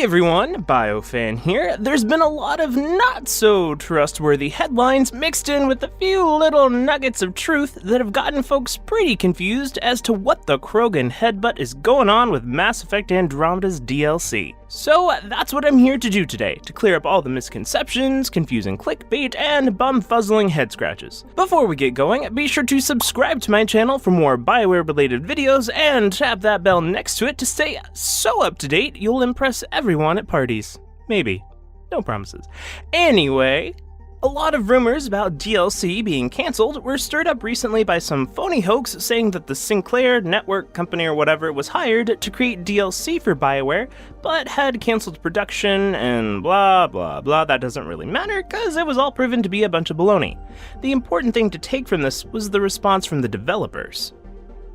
everyone, BioFan here. There's been a lot of not-so-trustworthy headlines mixed in with a few little nuggets of truth that have gotten folks pretty confused as to what the Krogan headbutt is going on with Mass Effect Andromeda's DLC. So that's what I'm here to do today, to clear up all the misconceptions, confusing clickbait, and bum-fuzzling head scratches. Before we get going, be sure to subscribe to my channel for more BioWare-related videos and tap that bell next to it to stay so up-to-date you'll impress everyone at parties. Maybe. No promises. Anyway, a lot of rumors about DLC being cancelled were stirred up recently by some phony hoax saying that the Sinclair network company or whatever was hired to create DLC for BioWare, but had cancelled production and blah blah blah. That doesn't really matter because it was all proven to be a bunch of baloney. The important thing to take from this was the response from the developers.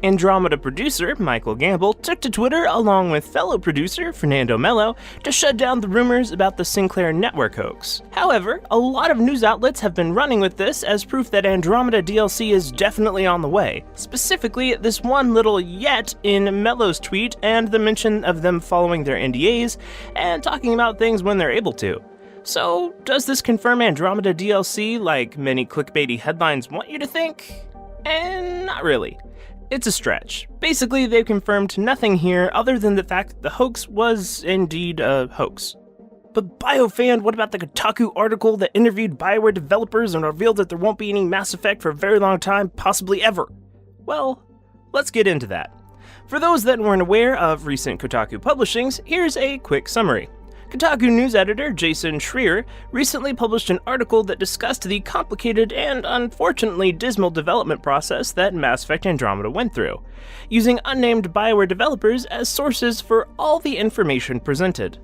Andromeda producer Michael Gamble took to Twitter along with fellow producer Fernando Mello to shut down the rumors about the Sinclair network hoax. However, a lot of news outlets have been running with this as proof that Andromeda DLC is definitely on the way. Specifically, this one little yet in Mello's tweet and the mention of them following their NDAs and talking about things when they're able to. So, does this confirm Andromeda DLC like many clickbaity headlines want you to think? And not really. It's a stretch. Basically, they've confirmed nothing here other than the fact that the hoax was indeed a hoax. But BioFan, what about the Kotaku article that interviewed BioWare developers and revealed that there won't be any Mass Effect for a very long time, possibly ever? Well, let's get into that. For those that weren't aware of recent Kotaku publishings, here's a quick summary. Kotaku news editor Jason Schreier recently published an article that discussed the complicated and unfortunately dismal development process that Mass Effect Andromeda went through, using unnamed BioWare developers as sources for all the information presented.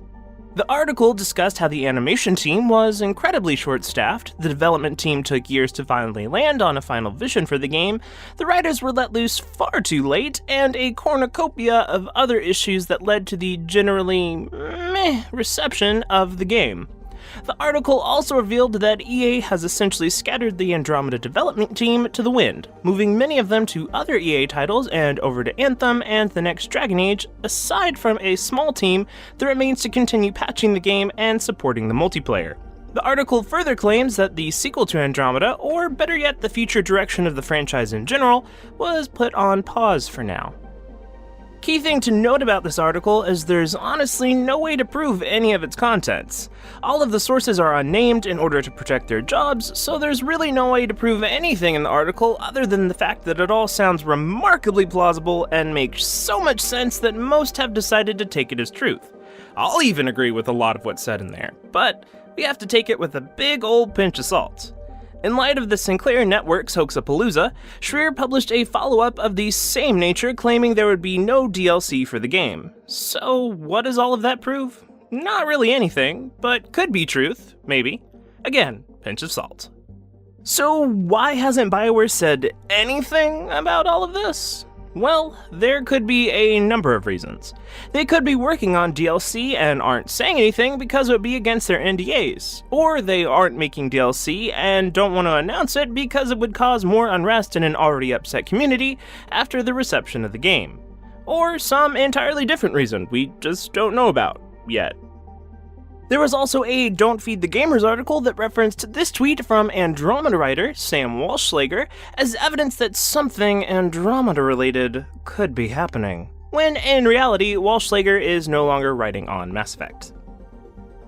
The article discussed how the animation team was incredibly short-staffed, the development team took years to finally land on a final vision for the game, the writers were let loose far too late, and a cornucopia of other issues that led to the generally meh reception of the game. The article also revealed that EA has essentially scattered the Andromeda development team to the wind, moving many of them to other EA titles and over to Anthem and the next Dragon Age, aside from a small team that remains to continue patching the game and supporting the multiplayer. The article further claims that the sequel to Andromeda, or better yet the future direction of the franchise in general, was put on pause for now. Key thing to note about this article is there's honestly no way to prove any of its contents. All of the sources are unnamed in order to protect their jobs, so there's really no way to prove anything in the article other than the fact that it all sounds remarkably plausible and makes so much sense that most have decided to take it as truth. I'll even agree with a lot of what's said in there, but we have to take it with a big old pinch of salt. In light of the Sinclair Network's Hoaxapalooza, Schreier published a follow-up of the same nature claiming there would be no DLC for the game. So what does all of that prove? Not really anything, but could be truth, maybe. Again, pinch of salt. So why hasn't BioWare said anything about all of this? Well, there could be a number of reasons. They could be working on DLC and aren't saying anything because it would be against their NDAs. Or they aren't making DLC and don't want to announce it because it would cause more unrest in an already upset community after the reception of the game. Or some entirely different reason we just don't know about yet. There was also a Don't Feed the Gamers article that referenced this tweet from Andromeda writer Sam Walschlager as evidence that something Andromeda-related could be happening, when in reality, Walschlager is no longer writing on Mass Effect.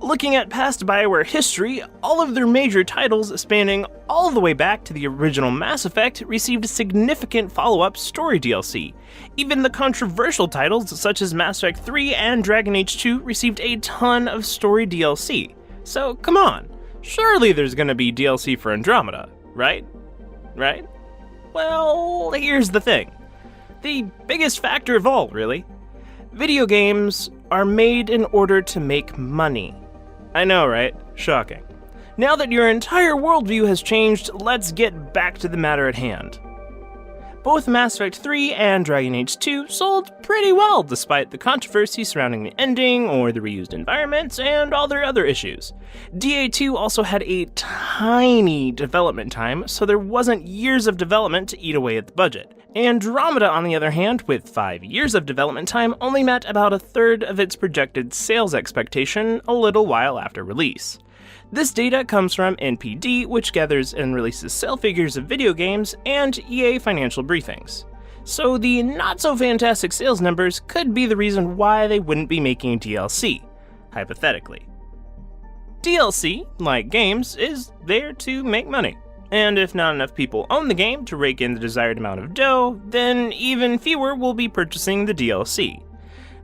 Looking at past BioWare history, all of their major titles spanning all the way back to the original Mass Effect received significant follow-up story DLC. Even the controversial titles such as Mass Effect 3 and Dragon Age 2 received a ton of story DLC. So come on, surely there's gonna be DLC for Andromeda, right? Right? Well, here's the thing. The biggest factor of all, really. Video games are made in order to make money. I know, right? Shocking. Now that your entire worldview has changed, let's get back to the matter at hand. Both Mass Effect 3 and Dragon Age 2 sold pretty well despite the controversy surrounding the ending or the reused environments and all their other issues. DA2 also had a tiny development time, so there wasn't years of development to eat away at the budget. Andromeda, on the other hand, with 5 years of development time, only met about a third of its projected sales expectation a little while after release. This data comes from NPD, which gathers and releases sale figures of video games, and EA financial briefings. So the not-so-fantastic sales numbers could be the reason why they wouldn't be making DLC, hypothetically. DLC, like games, is there to make money. And if not enough people own the game to rake in the desired amount of dough, then even fewer will be purchasing the DLC.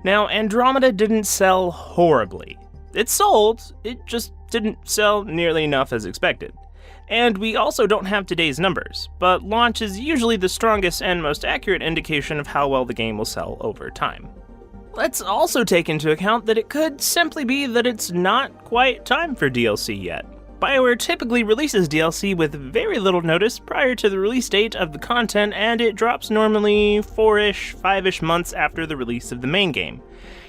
Now, Andromeda didn't sell horribly. It sold, it just didn't sell nearly enough as expected. And we also don't have today's numbers, but launch is usually the strongest and most accurate indication of how well the game will sell over time. Let's also take into account that it could simply be that it's not quite time for DLC yet. BioWare typically releases DLC with very little notice prior to the release date of the content, and it drops normally 4-ish, 5-ish months after the release of the main game.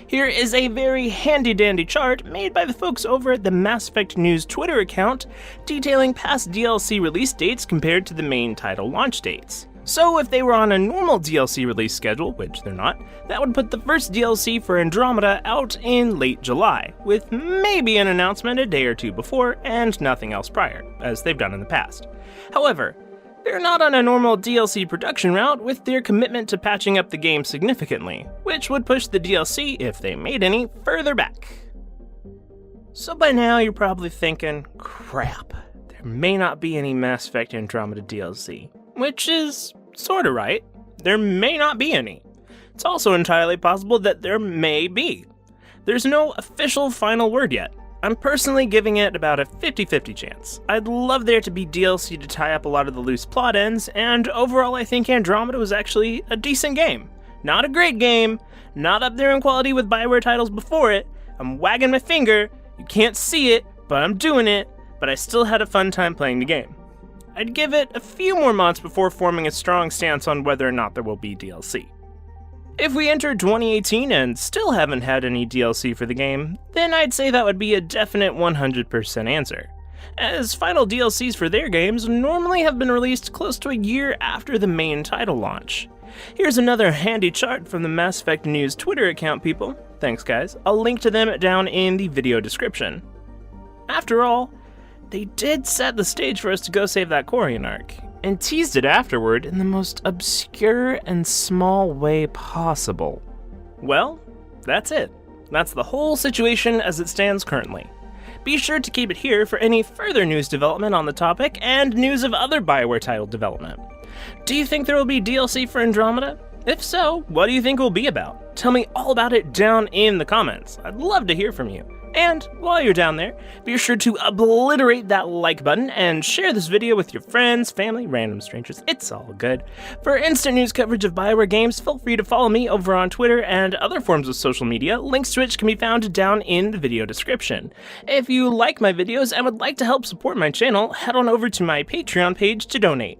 Here is a very handy-dandy chart made by the folks over at the Mass Effect News Twitter account detailing past DLC release dates compared to the main title launch dates. So if they were on a normal DLC release schedule, which they're not, that would put the first DLC for Andromeda out in late July, with maybe an announcement a day or two before and nothing else prior, as they've done in the past. However, they're not on a normal DLC production route with their commitment to patching up the game significantly, which would push the DLC, if they made any, further back. So by now you're probably thinking, crap, there may not be any Mass Effect Andromeda DLC. Which is sorta right. There may not be any. It's also entirely possible that there may be. There's no official final word yet. I'm personally giving it about a 50-50 chance. I'd love there to be DLC to tie up a lot of the loose plot ends, and overall I think Andromeda was actually a decent game. Not a great game, not up there in quality with BioWare titles before it. I'm wagging my finger, you can't see it, but I'm doing it, but I still had a fun time playing the game. I'd give it a few more months before forming a strong stance on whether or not there will be DLC. If we enter 2018 and still haven't had any DLC for the game, then I'd say that would be a definite 100% answer, as final DLCs for their games normally have been released close to a year after the main title launch. Here's another handy chart from the Mass Effect News Twitter account, people. Thanks guys, I'll link to them down in the video description. After all, they did set the stage for us to go save that Quarian arc, and teased it afterward in the most obscure and small way possible. Well, that's it. That's the whole situation as it stands currently. Be sure to keep it here for any further news development on the topic and news of other BioWare title development. Do you think there will be DLC for Andromeda? If so, what do you think it will be about? Tell me all about it down in the comments. I'd love to hear from you. And while you're down there, be sure to obliterate that like button and share this video with your friends, family, random strangers, it's all good. For instant news coverage of BioWare games, feel free to follow me over on Twitter and other forms of social media, links to which can be found down in the video description. If you like my videos and would like to help support my channel, head on over to my Patreon page to donate.